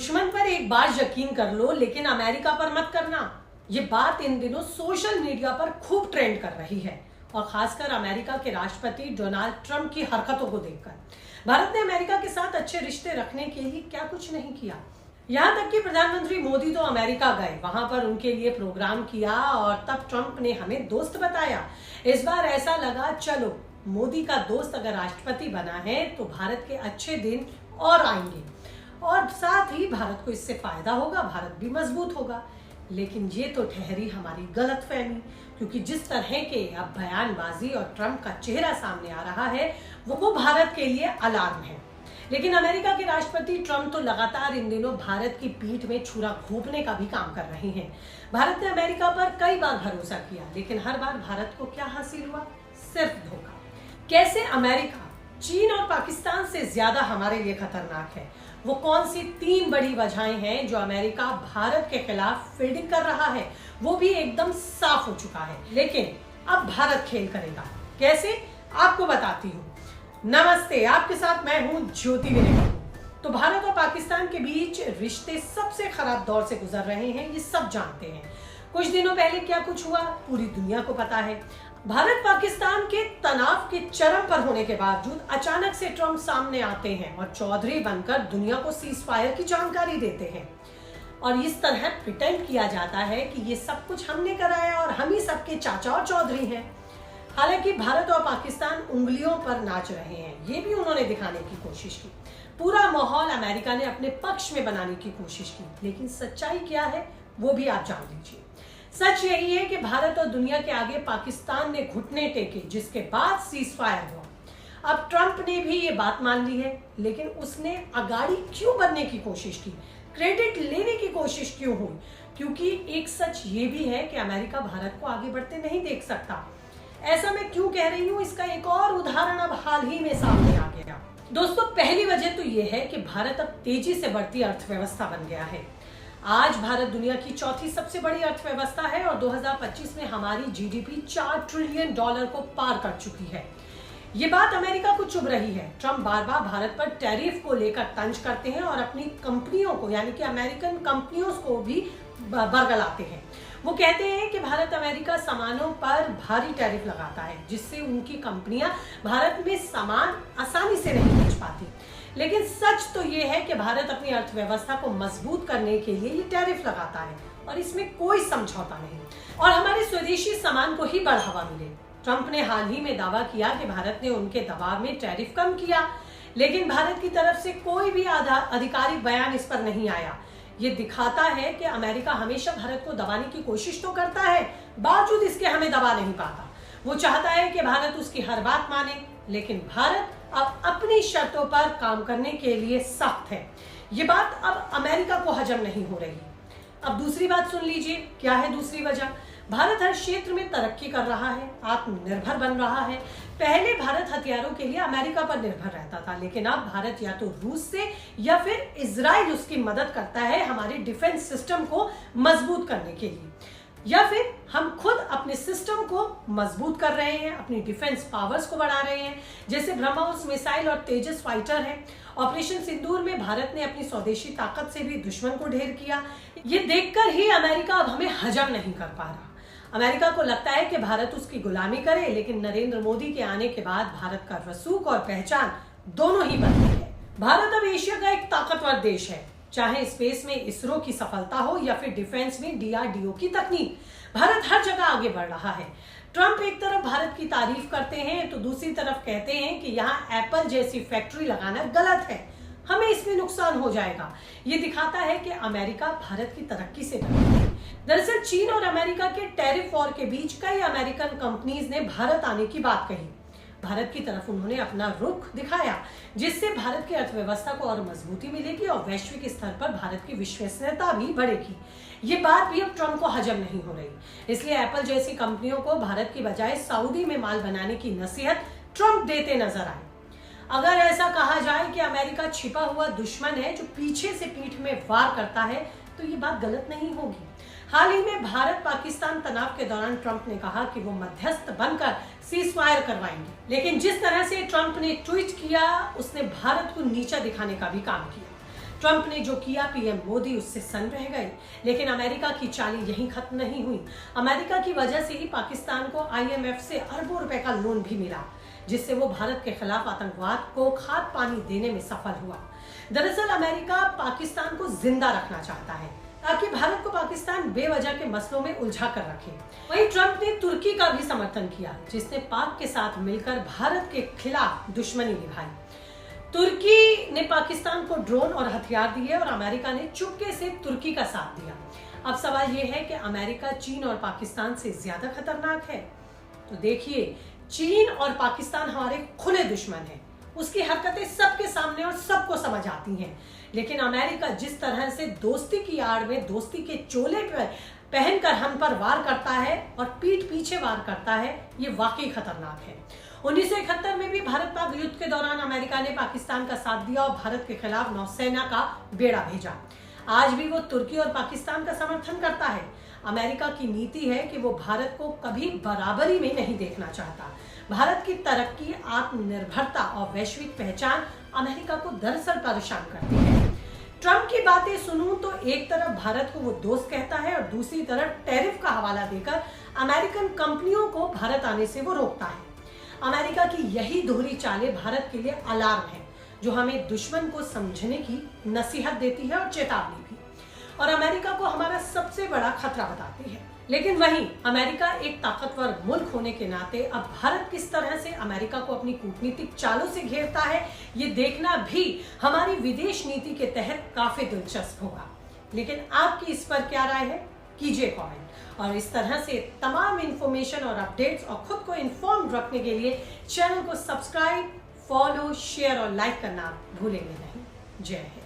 दुश्मन पर एक बार यकीन कर लो, लेकिन अमेरिका पर मत करना। ये बात इन दिनों सोशल मीडिया पर खूब ट्रेंड कर रही है, और खासकर अमेरिका के राष्ट्रपति डोनाल्ड ट्रंप की हरकतों को देखकर। भारत ने अमेरिका के साथ अच्छे रिश्ते रखने के लिए क्या कुछ नहीं किया। यहाँ तक कि प्रधानमंत्री मोदी तो अमेरिका गए, वहां पर उनके लिए प्रोग्राम किया और तब ट्रंप ने हमें दोस्त बताया। इस बार ऐसा लगा चलो मोदी का दोस्त अगर राष्ट्रपति बना है तो भारत के अच्छे दिन और आएंगे, और साथ ही भारत को इससे फायदा होगा, भारत भी मजबूत होगा। लेकिन ये तो ठहरी हमारी गलतफहमी, क्योंकि जिस तरह के अब बयानबाजी और ट्रंप का चेहरा सामने आ रहा है वो भारत के लिए अलार्म है। लेकिन अमेरिका के राष्ट्रपति ट्रंप तो लगातार इन दिनों भारत की पीठ में छुरा घोंपने का भी काम कर रहे हैं। भारत ने अमेरिका पर कई बार भरोसा किया, लेकिन हर बार भारत को क्या हासिल हुआ? सिर्फ धोखा। कैसे अमेरिका चीन और पाकिस्तान से ज्यादा हमारे लिए खतरनाक है? वो कौन सी 3 बड़ी वजहें हैं जो अमेरिका भारत के खिलाफ फील्डिंग कर रहा है? वो भी एकदम साफ हो चुका है। लेकिन अब भारत खेल करेगा, कैसे? आपको बताती हूँ। नमस्ते, आपके साथ मैं हूँ ज्योति विनय। तो भारत और पाकिस्तान के बीच रिश्ते सबसे खराब दौर से गुजर रहे हैं, ये सब जानते हैं। कुछ दिनों पहले क्या कुछ हुआ पूरी दुनिया को पता है। भारत पाकिस्तान के तनाव के चरम पर होने के बावजूद अचानक से ट्रंप सामने आते हैं और चौधरी बनकर दुनिया को सीज फायर की जानकारी देते हैं, और इस तरह प्रिटेंड किया जाता है कि ये सब कुछ हमने कराया और हम ही सबके चाचा और चौधरी हैं। हालांकि भारत और पाकिस्तान उंगलियों पर नाच रहे हैं, ये भी उन्होंने दिखाने की कोशिश की। पूरा माहौल अमेरिका ने अपने पक्ष में बनाने की कोशिश की, लेकिन सच्चाई क्या है वो भी आप जान लीजिए। सच यही है कि भारत और दुनिया के आगे पाकिस्तान ने घुटने टेके, जिसके बाद सीज फायर हुआ। अब ट्रंप ने भी ये बात मान ली है, लेकिन उसने अगाड़ी क्यों बनने की कोशिश की, क्रेडिट लेने की कोशिश क्यों हुई? क्योंकि एक सच ये भी है कि अमेरिका भारत को आगे बढ़ते नहीं देख सकता। ऐसा मैं क्यों कह रही हूँ, इसका एक और उदाहरण अब हाल ही में सामने आ गया। दोस्तों, पहली वजह तो ये है कि भारत अब तेजी से बढ़ती अर्थव्यवस्था बन गया है। आज भारत दुनिया की चौथी सबसे बड़ी अर्थव्यवस्था है और 2025 में हमारी जीडीपी $4 ट्रिलियन को पार कर चुकी है। ये बात अमेरिका को चुभ रही है। ट्रंप बार बार भारत पर टैरिफ को लेकर तंज करते हैं और अपनी कंपनियों को, यानी कि अमेरिकन कंपनियों को भी बरगलाते हैं। वो कहते हैं कि भारत अमेरिका सामानों पर भारी टैरिफ लगाता है, जिससे उनकी कंपनियां भारत में सामान आसानी से नहीं बेच पाती। लेकिन सच तो ये है कि भारत अपनी अर्थव्यवस्था को मजबूत करने के लिए ये टैरिफ लगाता है, और इसमें कोई समझौता नहीं, और हमारे स्वदेशी सामान को ही बढ़ावा मिले। ट्रंप ने हाल ही में दावा किया कि भारत ने उनके दबाव में टैरिफ कम किया, लेकिन भारत की तरफ से कोई भी आधिकारिक बयान इस पर नहीं आया। ये दिखाता है कि अमेरिका हमेशा भारत को दबाने की कोशिश तो करता है, बावजूद इसके हमें दबा नहीं पाता। वो चाहता है कि भारत उसकी हर बात माने, लेकिन भारत अब अपनी शर्तों पर काम करने के लिए सख्त है। ये बात अब अमेरिका को हजम नहीं हो रही। अब दूसरी बात सुन लीजिए, क्या है दूसरी वजह? भारत हर क्षेत्र में तरक्की कर रहा है, आत्मनिर्भर बन रहा है। पहले भारत हथियारों के लिए अमेरिका पर निर्भर रहता था, लेकिन अब भारत या तो रूस से या फिर इजराइल उसकी मदद करता है हमारे डिफेंस सिस्टम को मजबूत करने के लिए, या फिर हम खुद अपने सिस्टम को मजबूत कर रहे हैं, अपनी डिफेंस पावर्स को बढ़ा रहे हैं। जैसे ब्रह्मोस मिसाइल और तेजस फाइटर है। ऑपरेशन सिंदूर में भारत ने अपनी स्वदेशी ताकत से भी दुश्मन को ढेर किया। ये देखकर ही अमेरिका अब हमें हजम नहीं कर पा रहा। अमेरिका को लगता है कि भारत उसकी गुलामी करे, लेकिन नरेंद्र मोदी के आने के बाद भारत का रसूख और पहचान दोनों ही बदली है। भारत अब एशिया का एक ताकतवर देश है, चाहे स्पेस में इसरो की सफलता हो या फिर डिफेंस में डीआरडीओ की तकनीक। भारत हर जगह आगे बढ़ रहा है। ट्रंप एक तरफ भारत की तारीफ करते हैं तो दूसरी तरफ कहते हैं कि यहाँ एप्पल जैसी फैक्ट्री लगाना गलत है, हमें इसमें नुकसान हो जाएगा। ये दिखाता है कि अमेरिका भारत की तरक्की से डरता है। दरअसल चीन और अमेरिका के टैरिफ वॉर के बीच कई अमेरिकन कंपनीज ने भारत आने की बात कही। भारत की तरफ उन्होंने अपना रुख दिखाया, जिससे भारत की अर्थव्यवस्था को और मजबूती मिलेगी और वैश्विक स्तर पर भारत की विश्वसनीयता भी बढ़ेगी। ये बात भी अब ट्रंप को हजम नहीं हो रही, इसलिए एप्पल जैसी कंपनियों को भारत की बजाय सऊदी में माल बनाने की नसीहत ट्रंप देते नजर आए। अगर ऐसा कहा जाए कि अमेरिका छिपा हुआ दुश्मन है जो पीछे से पीठ में वार करता है, तो ये बात गलत नहीं होगी। हाल ही में भारत पाकिस्तान तनाव के दौरान ट्रंप ने कहा कि वो मध्यस्थ बनकर सीज फायर करवाएंगे, लेकिन जिस तरह से ट्रंप ने ट्वीट किया उसने भारत को नीचा दिखाने का भी काम किया। ट्रंप ने जो किया पीएम मोदी उससे सन्न रह गए। लेकिन अमेरिका की चालें यहीं खत्म नहीं हुई। अमेरिका की वजह से ही पाकिस्तान को आईएमएफ से अरबों रुपए का लोन भी मिला, जिससे वो भारत के खिलाफ आतंकवाद को खाद पानी देने में सफल हुआ। दरअसल अमेरिका पाकिस्तान को जिंदा रखना चाहता है ताकि भारत को पाकिस्तान बेवजह के मसलों में उलझा कर रखे। वहीं ट्रंप ने तुर्की का भी समर्थन किया, जिसने पाक के साथ मिलकर भारत के खिलाफ दुश्मनी निभाई। तुर्की ने पाकिस्तान को ड्रोन और हथियार दिए और अमेरिका ने चुपके से तुर्की का साथ दिया। अब सवाल यह है कि अमेरिका चीन और पाकिस्तान से ज्यादा खतरनाक है? तो देखिए, चीन और पाकिस्तान हमारे खुले दुश्मन हैं। उसकी हरकतें सबके सामने और सबको समझ आती हैं। लेकिन अमेरिका जिस तरह से दोस्ती की आड़ में दोस्ती के चोले पर पहनकर हम पर वार करता है और पीठ पीछे वार करता है, ये वाकई खतरनाक है। 1971 में भी भारत पाक युद्ध के दौरान अमेरिका ने पाकिस्तान का साथ दिया और भारत के खिलाफ नौसेना का बेड़ा भेजा। आज भी वो तुर्की और पाकिस्तान का समर्थन करता है। अमेरिका की नीति है कि वो भारत को कभी बराबरी में नहीं देखना चाहता। भारत की तरक्की, आत्मनिर्भरता और वैश्विक पहचान अमेरिका को दरअसल परेशान करती है। ट्रंप की बातें सुनूं तो एक तरफ भारत को वो दोस्त कहता है और दूसरी तरफ टैरिफ का हवाला देकर अमेरिकन कंपनियों को भारत आने से वो रोकता है। अमेरिका की यही दोहरी चालें भारत के लिए अलार्म है, जो हमें दुश्मन को समझने की नसीहत देती है और चेतावनी भी, और अमेरिका को हमारा सबसे बड़ा खतरा बताती है। लेकिन वहीं अमेरिका एक ताकतवर मुल्क होने के नाते अब भारत किस तरह से अमेरिका को अपनी कूटनीतिक चालों से घेरता है, ये देखना भी हमारी विदेश नीति के तहत काफी दिलचस्प होगा। लेकिन आपकी इस पर क्या राय है? कीजिए कमेंट। और इस तरह से तमाम इंफॉर्मेशन और अपडेट्स और खुद को इन्फॉर्म्ड रखने के लिए चैनल को सब्सक्राइब, फॉलो, शेयर और लाइक करना भूलेंगे नहीं। जय हिंद।